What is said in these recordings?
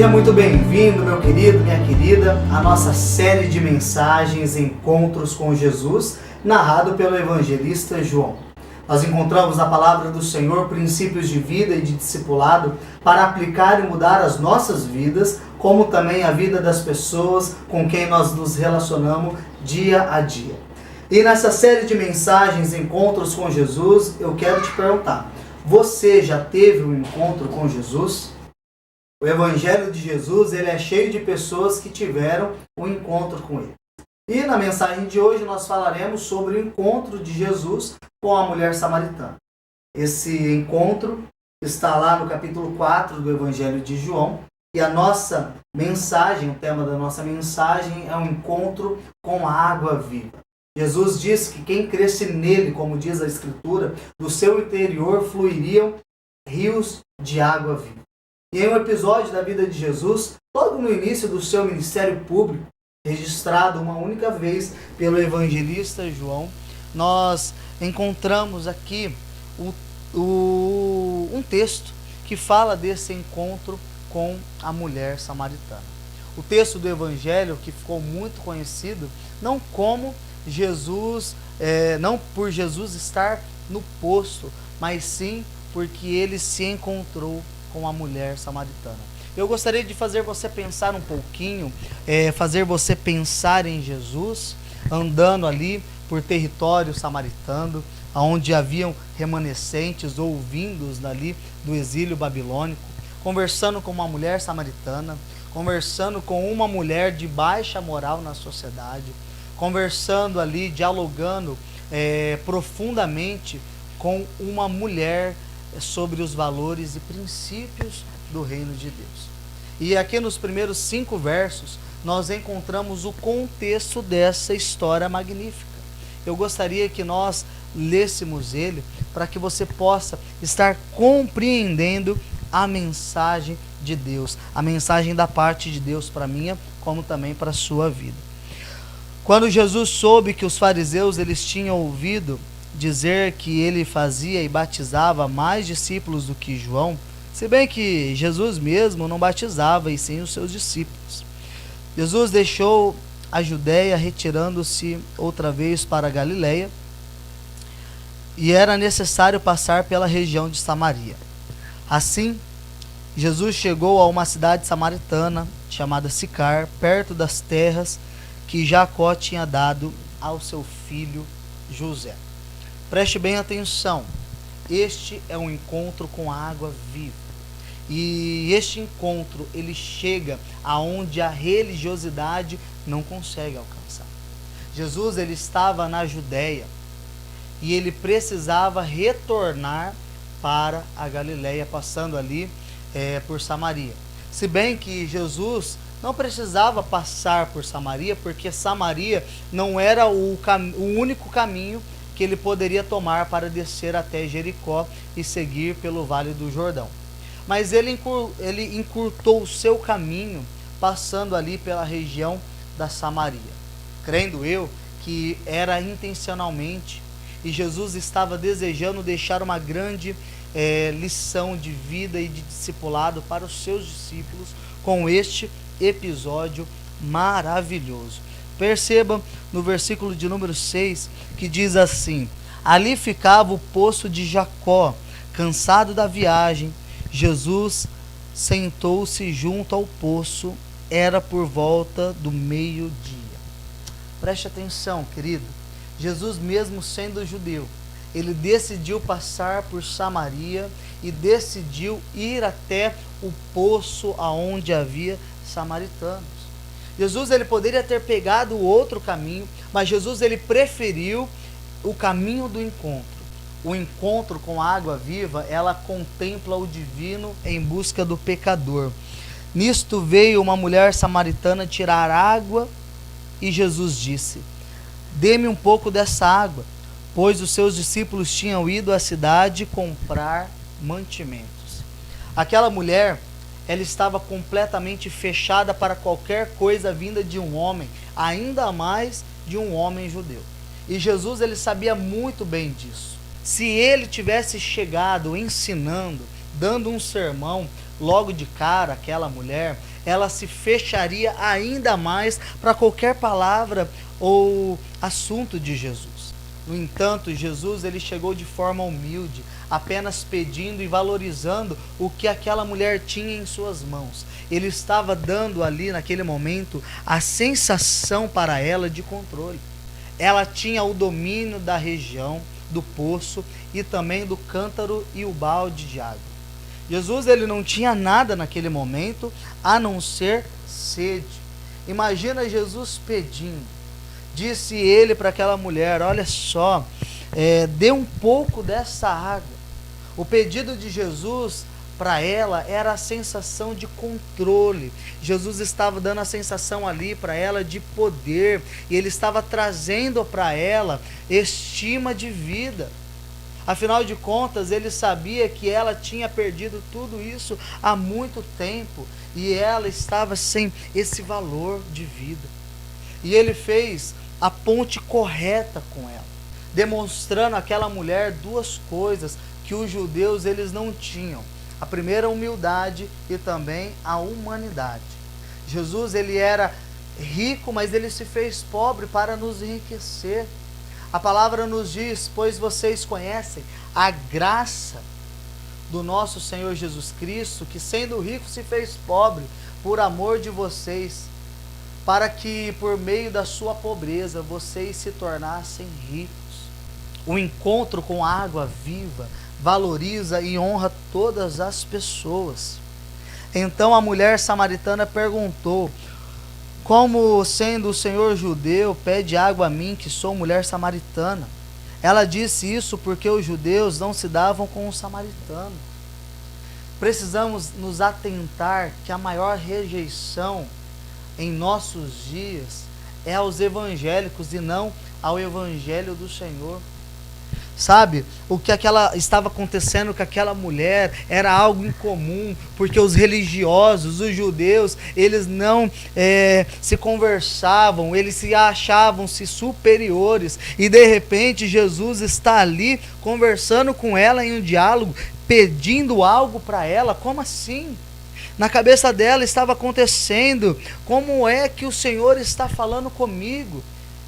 Seja muito bem-vindo, meu querido, minha querida, à nossa série de mensagens Encontros com Jesus, narrado pelo evangelista João. Nós encontramos na palavra do Senhor princípios de vida e de discipulado para aplicar e mudar as nossas vidas, como também a vida das pessoas com quem nós nos relacionamos dia a dia. E nessa série de mensagens Encontros com Jesus, eu quero te perguntar: você já teve um encontro com Jesus? O Evangelho de Jesus, ele é cheio de pessoas que tiveram um encontro com ele. E na mensagem de hoje nós falaremos sobre o encontro de Jesus com a mulher samaritana. Esse encontro está lá no capítulo 4 do Evangelho de João. E a nossa mensagem, o tema da nossa mensagem é um encontro com a água viva. Jesus diz que quem cresce nele, como diz a Escritura, do seu interior fluiriam rios de água viva. E em um episódio da vida de Jesus, logo no início do seu ministério público, registrado uma única vez pelo evangelista João, nós encontramos aqui um texto que fala desse encontro com a mulher samaritana. O texto do evangelho que ficou muito conhecido, não como Jesus, não por Jesus estar no poço, mas sim porque ele se encontrou com a mulher samaritana. Eu gostaria de fazer você pensar um pouquinho, fazer você pensar em Jesus, andando ali por território samaritano, onde haviam remanescentes ou vindos dali do exílio babilônico, conversando com uma mulher samaritana, conversando com uma mulher de baixa moral na sociedade, conversando ali, dialogando profundamente com uma mulher sobre os valores e princípios do reino de Deus. E aqui nos primeiros 5 versos nós encontramos o contexto dessa história magnífica. Eu gostaria que nós lêssemos ele para que você possa estar compreendendo a mensagem de Deus, a mensagem da parte de Deus para minha, como também para a sua vida. Quando Jesus soube que os fariseus eles tinham ouvido dizer que ele fazia e batizava mais discípulos do que João, se bem que Jesus mesmo não batizava, e sim os seus discípulos. Jesus deixou a Judéia, retirando-se outra vez para a Galileia, e era necessário passar pela região de Samaria. Assim, Jesus chegou a uma cidade samaritana, chamada Sicar, perto das terras que Jacó tinha dado ao seu filho José. Preste bem atenção, este é um encontro com a água viva. E este encontro, ele chega aonde a religiosidade não consegue alcançar. Jesus, ele estava na Judéia e ele precisava retornar para a Galileia, passando ali por Samaria. Se bem que Jesus não precisava passar por Samaria, porque Samaria não era o único caminho que ele poderia tomar para descer até Jericó e seguir pelo Vale do Jordão. Mas ele encurtou o seu caminho, passando ali pela região da Samaria. Crendo eu que era intencionalmente, e Jesus estava desejando deixar uma grande lição de vida e de discipulado para os seus discípulos com este episódio maravilhoso. Perceba no versículo de número 6 que diz assim: ali ficava o poço de Jacó. Cansado da viagem, Jesus sentou-se junto ao poço. Era por volta do meio-dia. Preste atenção, querido. Jesus, mesmo sendo judeu, ele decidiu passar por Samaria e decidiu ir até o poço aonde havia samaritanos. Jesus, ele poderia ter pegado o outro caminho, mas Jesus, ele preferiu o caminho do encontro. O encontro com a água viva, ela contempla o divino em busca do pecador. Nisto veio uma mulher samaritana tirar água e Jesus disse: dê-me um pouco dessa água, pois os seus discípulos tinham ido à cidade comprar mantimentos. Aquela mulher, ela estava completamente fechada para qualquer coisa vinda de um homem, ainda mais de um homem judeu. E Jesus, ele sabia muito bem disso. Se ele tivesse chegado ensinando, dando um sermão, logo de cara, aquela mulher, ela se fecharia ainda mais para qualquer palavra ou assunto de Jesus. No entanto, Jesus ele chegou de forma humilde, apenas pedindo e valorizando o que aquela mulher tinha em suas mãos. Ele estava dando ali, naquele momento, a sensação para ela de controle. Ela tinha o domínio da região, do poço e também do cântaro e o balde de água. Jesus ele não tinha nada naquele momento a não ser sede. Imagina Jesus pedindo. Disse ele para aquela mulher: olha só, dê um pouco dessa água. O pedido de Jesus para ela era a sensação de controle. Jesus estava dando a sensação ali para ela de poder, e ele estava trazendo para ela estima de vida. Afinal de contas, ele sabia que ela tinha perdido tudo isso há muito tempo, e ela estava sem esse valor de vida. E ele fez a ponte correta com ela, demonstrando àquela mulher duas coisas que os judeus eles não tinham: a primeira, a humildade, e também a humanidade. Jesus ele era rico, mas ele se fez pobre para nos enriquecer. A palavra nos diz: pois vocês conhecem a graça do nosso Senhor Jesus Cristo, que sendo rico se fez pobre por amor de vocês, para que por meio da sua pobreza vocês se tornassem ricos. O encontro com a água viva valoriza e honra todas as pessoas. Então a mulher samaritana perguntou: como sendo o Senhor judeu, pede água a mim, que sou mulher samaritana? Ela disse isso porque os judeus não se davam com os samaritanos. Precisamos nos atentar que a maior rejeição em nossos dias é aos evangélicos e não ao evangelho do Senhor. Sabe, o que estava acontecendo com aquela mulher era algo incomum, porque os religiosos, os judeus, eles não se conversavam, eles se achavam-se superiores, e de repente Jesus está ali conversando com ela em um diálogo, pedindo algo para ela. Como assim? Na cabeça dela estava acontecendo: como é que o Senhor está falando comigo?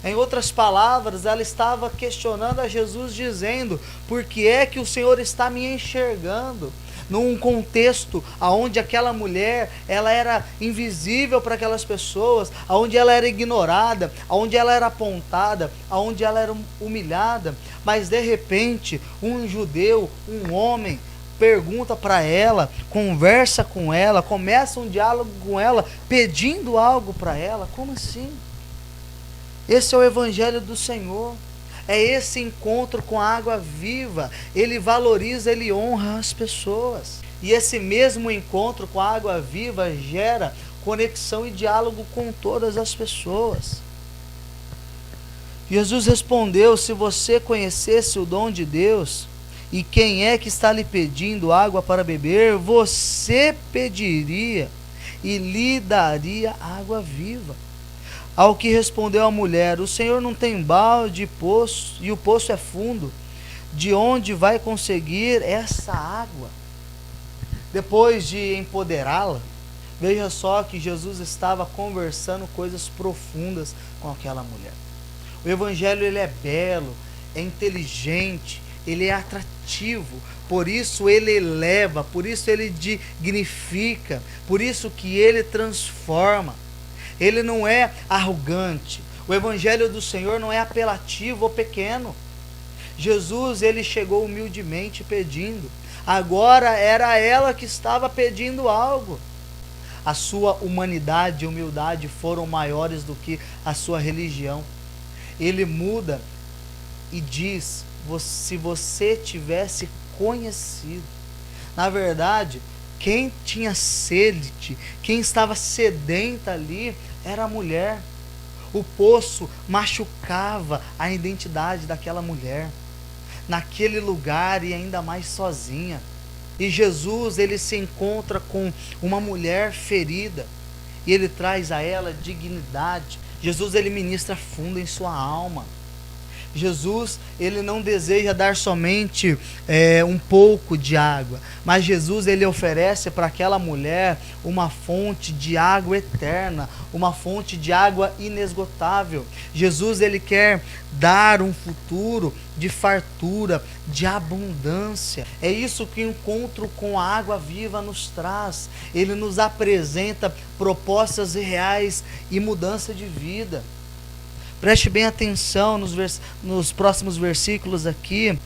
Em outras palavras, ela estava questionando a Jesus, dizendo: por que é que o Senhor está me enxergando? Num contexto onde aquela mulher ela era invisível para aquelas pessoas, onde ela era ignorada, onde ela era apontada, onde ela era humilhada. Mas de repente, um judeu, um homem, pergunta para ela, conversa com ela, começa um diálogo com ela, pedindo algo para ela. Como assim? Esse é o evangelho do Senhor, é esse encontro com a água viva. Ele valoriza, ele honra as pessoas, e esse mesmo encontro com a água viva gera conexão e diálogo com todas as pessoas. Jesus respondeu: se você conhecesse o dom de Deus e quem é que está lhe pedindo água para beber, você pediria e lhe daria água viva. Ao que respondeu a mulher: o Senhor não tem balde e poço, e o poço é fundo. De onde vai conseguir essa água? Depois de empoderá-la, veja só que Jesus estava conversando coisas profundas com aquela mulher. O evangelho ele é belo, é inteligente, ele é atrativo, por isso ele eleva, por isso ele dignifica, por isso que ele transforma. Ele não é arrogante. O evangelho do Senhor não é apelativo ou pequeno. Jesus, ele chegou humildemente pedindo. Agora era ela que estava pedindo algo. A sua humanidade e humildade foram maiores do que a sua religião. Ele muda e diz: se você tivesse conhecido. Na verdade, quem tinha sede, quem estava sedenta ali, era a mulher. O poço machucava a identidade daquela mulher, naquele lugar, e ainda mais sozinha. E Jesus, ele se encontra com uma mulher ferida, e ele traz a ela dignidade. Jesus, ele ministra fundo em sua alma. Jesus, ele não deseja dar somente um pouco de água, mas Jesus, ele oferece para aquela mulher uma fonte de água eterna, uma fonte de água inesgotável. Jesus, ele quer dar um futuro de fartura, de abundância. É isso que o encontro com a água viva nos traz. Ele nos apresenta propostas reais e mudança de vida. Preste bem atenção nos próximos versículos aqui.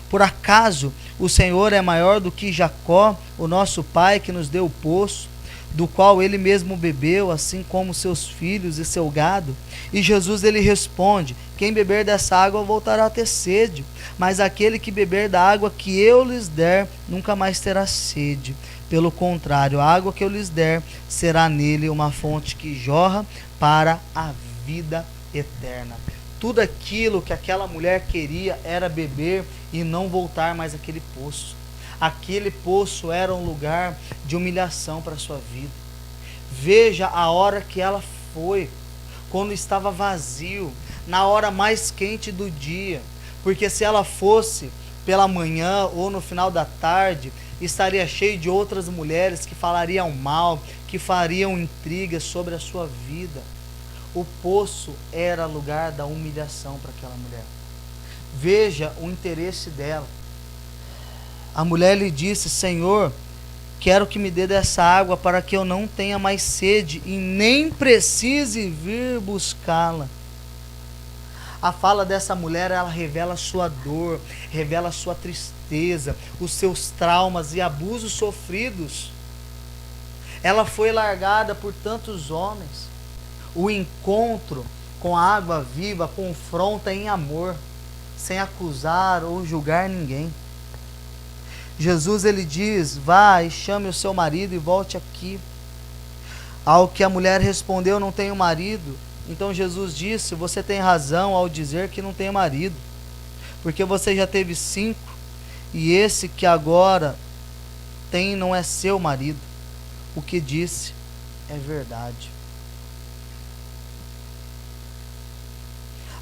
Por acaso o Senhor é maior do que Jacó, o nosso pai, que nos deu o poço, do qual ele mesmo bebeu, assim como seus filhos e seu gado? E Jesus, ele responde: quem beber dessa água voltará a ter sede, mas aquele que beber da água que eu lhes der nunca mais terá sede. Pelo contrário, a água que eu lhes der será nele uma fonte que jorra para a vida eterna. Tudo aquilo que aquela mulher queria era beber e não voltar mais àquele poço. Aquele poço era um lugar de humilhação para a sua vida. Veja a hora que ela foi, quando estava vazio, na hora mais quente do dia, porque se ela fosse pela manhã ou no final da tarde, estaria cheio de outras mulheres que falariam mal, que fariam intrigas sobre a sua vida. O poço era lugar da humilhação para aquela mulher. Veja o interesse dela. A mulher lhe disse: Senhor, quero que me dê dessa água para que eu não tenha mais sede e nem precise vir buscá-la. A fala dessa mulher, ela revela a sua dor, revela a sua tristeza, os seus traumas e abusos sofridos. Ela foi largada por tantos homens. O encontro com a água viva confronta em amor, sem acusar ou julgar ninguém. Jesus, ele diz: vá e chame o seu marido e volte aqui. Ao que a mulher respondeu: não tenho marido. Então Jesus disse: você tem razão ao dizer que não tem marido, porque você já teve 5 e esse que agora tem não é seu marido. O que disse é verdade.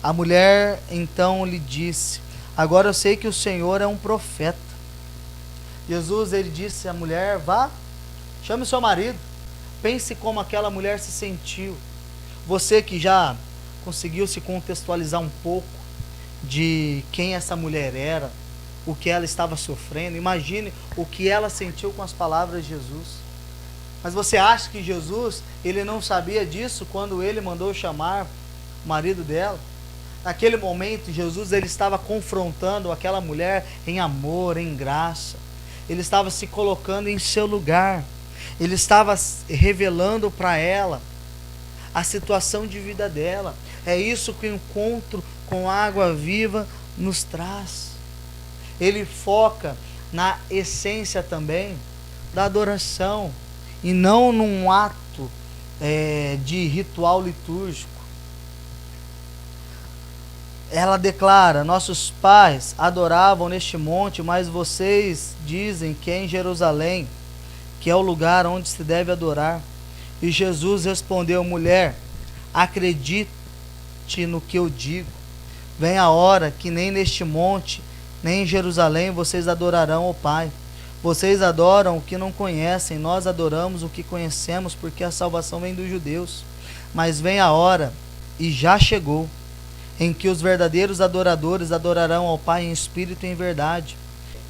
A mulher então lhe disse: agora eu sei que o Senhor é um profeta. Jesus, ele disse à mulher: vá, chame o seu marido. Pense como aquela mulher se sentiu. Você que já conseguiu se contextualizar um pouco de quem essa mulher era, o que ela estava sofrendo, imagine o que ela sentiu com as palavras de Jesus. Mas você acha que Jesus, ele não sabia disso quando ele mandou chamar o marido dela? Naquele momento, Jesus, ele estava confrontando aquela mulher em amor, em graça. Ele estava se colocando em seu lugar. Ele estava revelando para ela a situação de vida dela. É isso que o encontro com a água viva nos traz. Ele foca na essência também da adoração e não num ato de ritual litúrgico. Ela declara: nossos pais adoravam neste monte, mas vocês dizem que é em Jerusalém, que é o lugar onde se deve adorar. E Jesus respondeu: mulher, acredite no que eu digo. Vem a hora que nem neste monte, nem em Jerusalém vocês adorarão o Pai. Vocês adoram o que não conhecem, nós adoramos o que conhecemos, porque a salvação vem dos judeus. Mas vem a hora, e já chegou, em que os verdadeiros adoradores adorarão ao Pai em espírito e em verdade.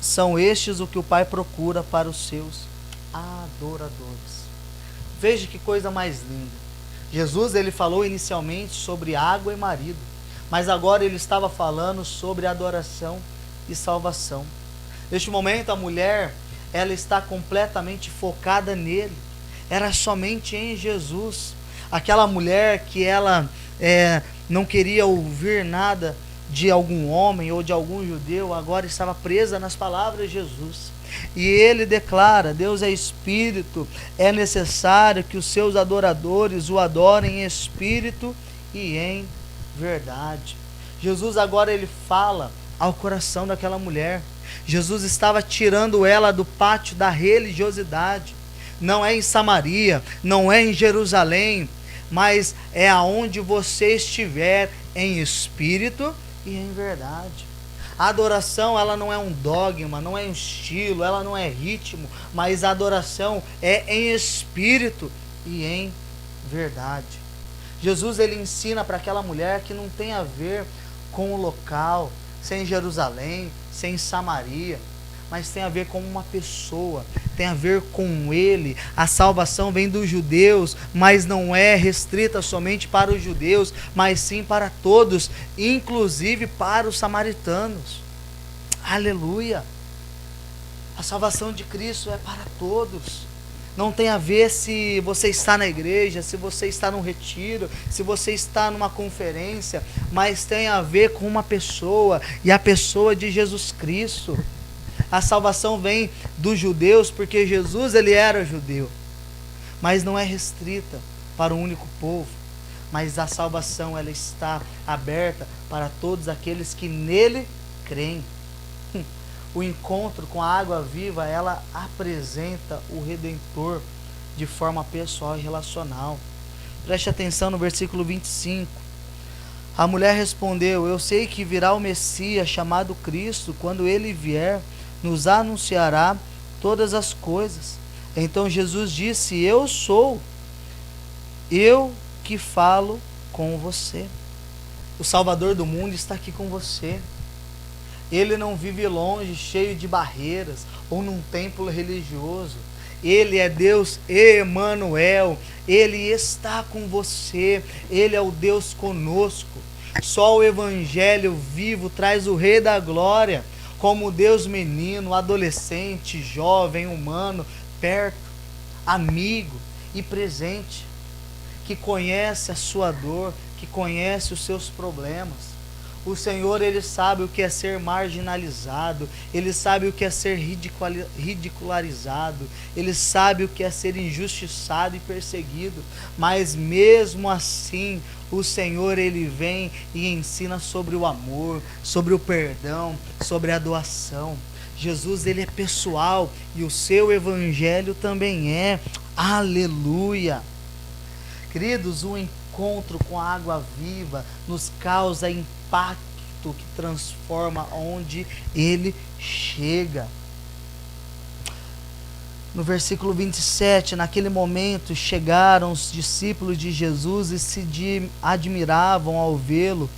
São estes o que o Pai procura para os seus adoradores. Veja que coisa mais linda. Jesus, ele falou inicialmente sobre água e marido, mas agora ele estava falando sobre adoração e salvação. Neste momento a mulher, ela está completamente focada nele. Era somente em Jesus. Aquela mulher que ela não queria ouvir nada de algum homem ou de algum judeu, agora estava presa nas palavras de Jesus. E ele declara: Deus é espírito, é necessário que os seus adoradores o adorem em espírito e em verdade. Jesus agora ele fala ao coração daquela mulher. Jesus estava tirando ela do pátio da religiosidade. Não é em Samaria, não é em Jerusalém, mas é aonde você estiver em espírito e em verdade. A adoração, ela não é um dogma, não é um estilo, ela não é ritmo, mas a adoração é em espírito e em verdade. Jesus, ele ensina para aquela mulher que não tem a ver com o local, sem Jerusalém, sem Samaria, mas tem a ver com uma pessoa, tem a ver com ele. A salvação vem dos judeus, mas não é restrita somente para os judeus, mas sim para todos, inclusive para os samaritanos. Aleluia! A salvação de Cristo é para todos. Não tem a ver se você está na igreja, se você está num retiro, se você está numa conferência, mas tem a ver com uma pessoa, e a pessoa de Jesus Cristo. A salvação vem dos judeus, porque Jesus, ele era judeu, mas não é restrita para um único povo, mas a salvação, ela está aberta para todos aqueles que nele creem. O encontro com a água viva, ela apresenta o Redentor de forma pessoal e relacional. Preste atenção no versículo 25. A mulher respondeu: eu sei que virá o Messias, chamado Cristo. Quando ele vier, nos anunciará todas as coisas. Então Jesus disse: eu sou, eu que falo com você. O Salvador do mundo está aqui com você. Ele não vive longe, cheio de barreiras, ou num templo religioso. Ele é Deus Emanuel. Ele está com você. Ele é o Deus conosco. Só o Evangelho vivo traz o Rei da Glória, como Deus menino, adolescente, jovem, humano, perto, amigo e presente, que conhece a sua dor, que conhece os seus problemas. O Senhor, ele sabe o que é ser marginalizado, ele sabe o que é ser ridicularizado, ele sabe o que é ser injustiçado e perseguido, mas mesmo assim, o Senhor, ele vem e ensina sobre o amor, sobre o perdão, sobre a doação. Jesus, ele é pessoal e o seu evangelho também é. Aleluia! Queridos, o encontro com a água viva nos causa impacto que transforma onde ele chega. No versículo 27, naquele momento chegaram os discípulos de Jesus e se admiravam ao vê-lo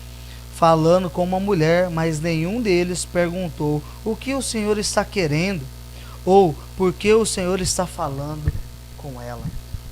falando com uma mulher, mas nenhum deles perguntou: o que o Senhor está querendo? Ou por que o Senhor está falando com ela?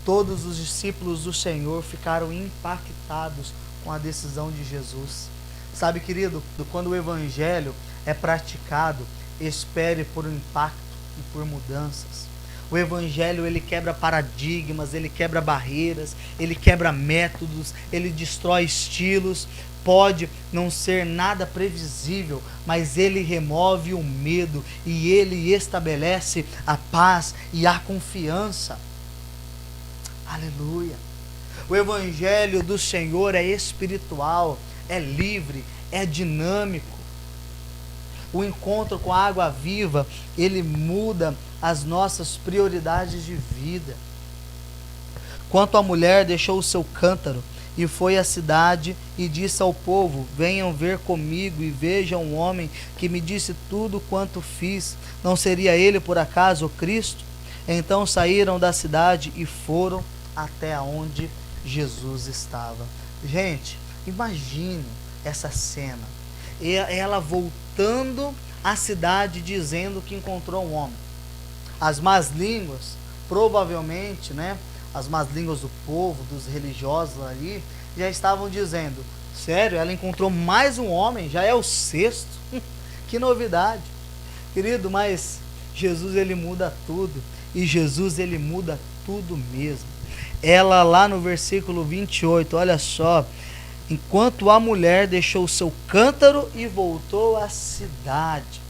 Todos os discípulos do Senhor ficaram impactados com a decisão de Jesus. Sabe, querido, quando o evangelho é praticado, espere por um impacto e por mudanças. O evangelho, ele quebra paradigmas, ele quebra barreiras, ele quebra métodos, ele destrói estilos. Pode não ser nada previsível, mas ele remove o medo e ele estabelece a paz e a confiança. Aleluia! O evangelho do Senhor é espiritual, é livre, é dinâmico. O encontro com a água viva, ele muda as nossas prioridades de vida. Quanto a mulher deixou o seu cântaro e foi à cidade e disse ao povo: venham ver comigo e vejam um homem que me disse tudo quanto fiz. Não seria ele por acaso o Cristo? Então saíram da cidade e foram até onde Jesus estava. Gente, imagine essa cena. Ela voltando à cidade dizendo que encontrou um homem. As más línguas, provavelmente, né? As más línguas do povo, dos religiosos ali, já estavam dizendo: sério, ela encontrou mais um homem, já é o sexto. Que novidade. Querido, mas Jesus, ele muda tudo. E Jesus, ele muda tudo mesmo. Ela lá no versículo 28, olha só: enquanto a mulher deixou o seu cântaro e voltou à cidade,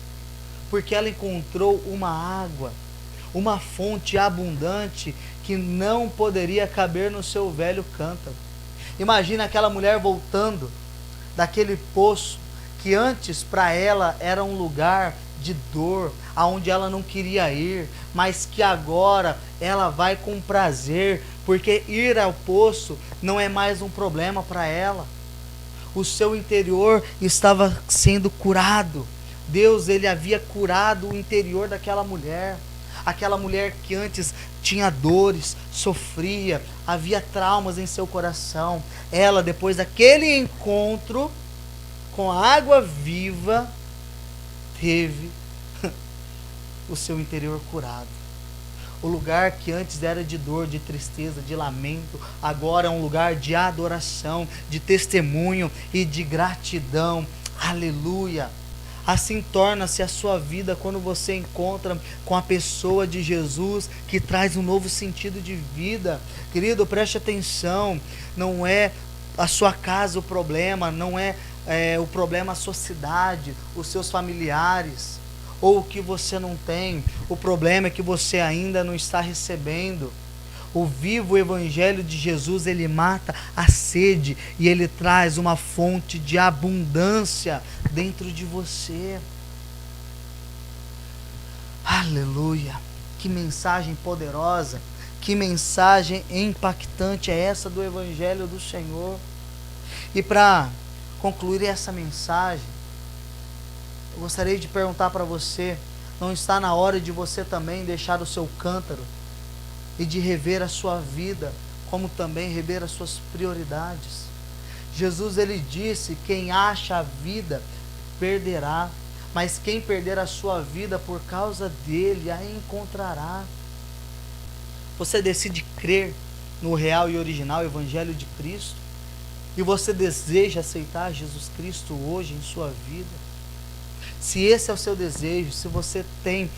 porque ela encontrou uma água, uma fonte abundante que não poderia caber no seu velho cântaro. Imagina aquela mulher voltando daquele poço que antes para ela era um lugar de dor, aonde ela não queria ir, mas que agora ela vai com prazer, porque ir ao poço não é mais um problema para ela. o seu interior estava sendo curado. Deus, ele havia curado o interior daquela mulher. Aquela mulher que antes tinha dores, sofria, havia traumas em seu coração. Ela, depois daquele encontro com a água viva, teve o seu interior curado. O lugar que antes era de dor, de tristeza, de lamento, agora é um lugar de adoração, de testemunho e de gratidão. Aleluia! Assim torna-se a sua vida quando você encontra com a pessoa de Jesus, que traz um novo sentido de vida. Querido, preste atenção, não é a sua casa o problema, não é, o problema a sua cidade, os seus familiares, ou o que você não tem. O problema é que você ainda não está recebendo. O vivo Evangelho de Jesus, ele mata a sede e ele traz uma fonte de abundância dentro de você. Aleluia! Que mensagem poderosa, que mensagem impactante é essa do Evangelho do Senhor. E para concluir essa mensagem, eu gostaria de perguntar para você: não está na hora de você também deixar o seu cântaro e de rever a sua vida, como também rever as suas prioridades? Jesus, ele disse: quem acha a vida perderá, mas quem perder a sua vida por causa dele a encontrará. Você decide crer no real e original Evangelho de Cristo? E você deseja aceitar Jesus Cristo hoje em sua vida? Se esse é o seu desejo, se você tem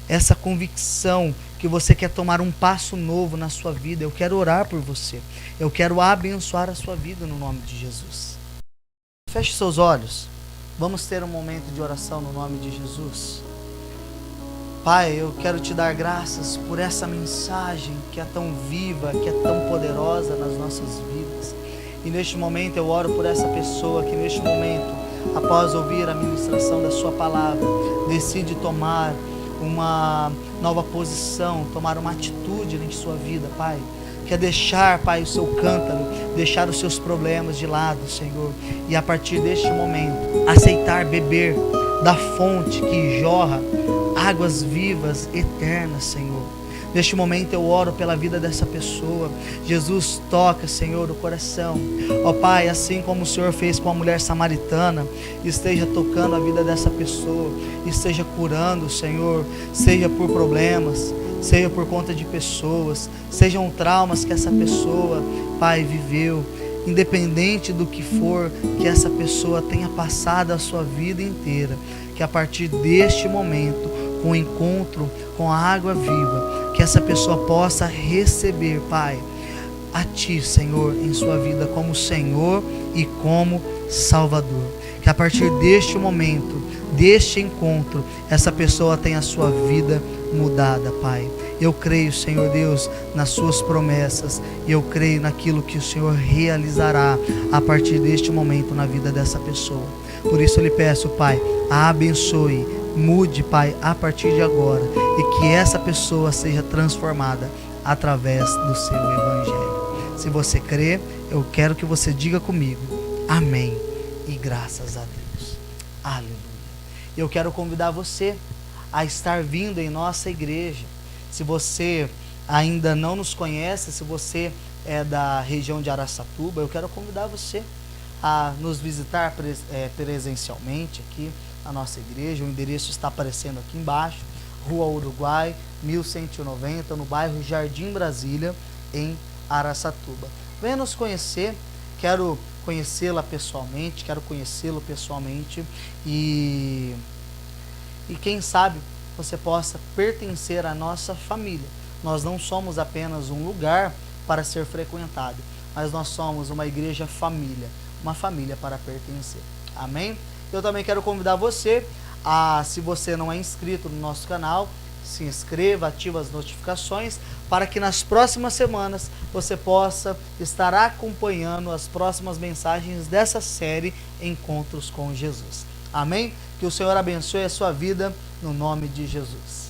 essa convicção que você quer tomar um passo novo na sua vida, eu quero orar por você. Eu quero abençoar a sua vida no nome de Jesus. Feche seus olhos. Vamos ter um momento de oração no nome de Jesus. Pai, eu quero te dar graças por essa mensagem que é tão viva, que é tão poderosa nas nossas vidas. E neste momento eu oro por essa pessoa que neste momento, após ouvir a ministração da sua palavra, decide tomar uma nova posição, tomar uma atitude em sua vida, Pai. Quer deixar, Pai, o seu cântaro, deixar os seus problemas de lado, Senhor, e a partir deste momento, aceitar beber da fonte que jorra águas vivas, eternas, Senhor. Neste momento eu oro pela vida dessa pessoa. Jesus, toca, Senhor, o coração. Ó Pai, assim como o Senhor fez com a mulher samaritana, esteja tocando a vida dessa pessoa, esteja curando, Senhor, seja por problemas, seja por conta de pessoas, sejam traumas que essa pessoa, Pai, viveu. Independente do que for que essa pessoa tenha passado a sua vida inteira, que a partir deste momento, com o encontro com a água viva, que essa pessoa possa receber, Pai, a Ti, Senhor, em sua vida como Senhor e como Salvador. Que a partir deste momento, deste encontro, essa pessoa tenha a sua vida mudada, Pai. Eu creio, Senhor Deus, nas suas promessas, e eu creio naquilo que o Senhor realizará a partir deste momento na vida dessa pessoa. Por isso eu lhe peço, Pai, a abençoe, mude, Pai, a partir de agora, e que essa pessoa seja transformada através do seu Evangelho. Se você crê, eu quero que você diga comigo: amém e graças a Deus. Aleluia. Eu quero convidar você a estar vindo em nossa igreja. Se você ainda não nos conhece, se você é da região de Araçatuba, eu quero convidar você a nos visitar presencialmente aqui na nossa igreja. O endereço está aparecendo aqui embaixo, Rua Uruguai, 1190, no bairro Jardim Brasília, em Araçatuba. Venha nos conhecer, quero conhecê-la pessoalmente, quero conhecê-lo pessoalmente e quem sabe você possa pertencer à nossa família. Nós não somos apenas um lugar para ser frequentado, mas nós somos uma igreja família, uma família para pertencer. Amém? Eu também quero convidar você a, se você não é inscrito no nosso canal, se inscreva, ative as notificações, para que nas próximas semanas você possa estar acompanhando as próximas mensagens dessa série Encontros com Jesus. Amém? Que o Senhor abençoe a sua vida no nome de Jesus.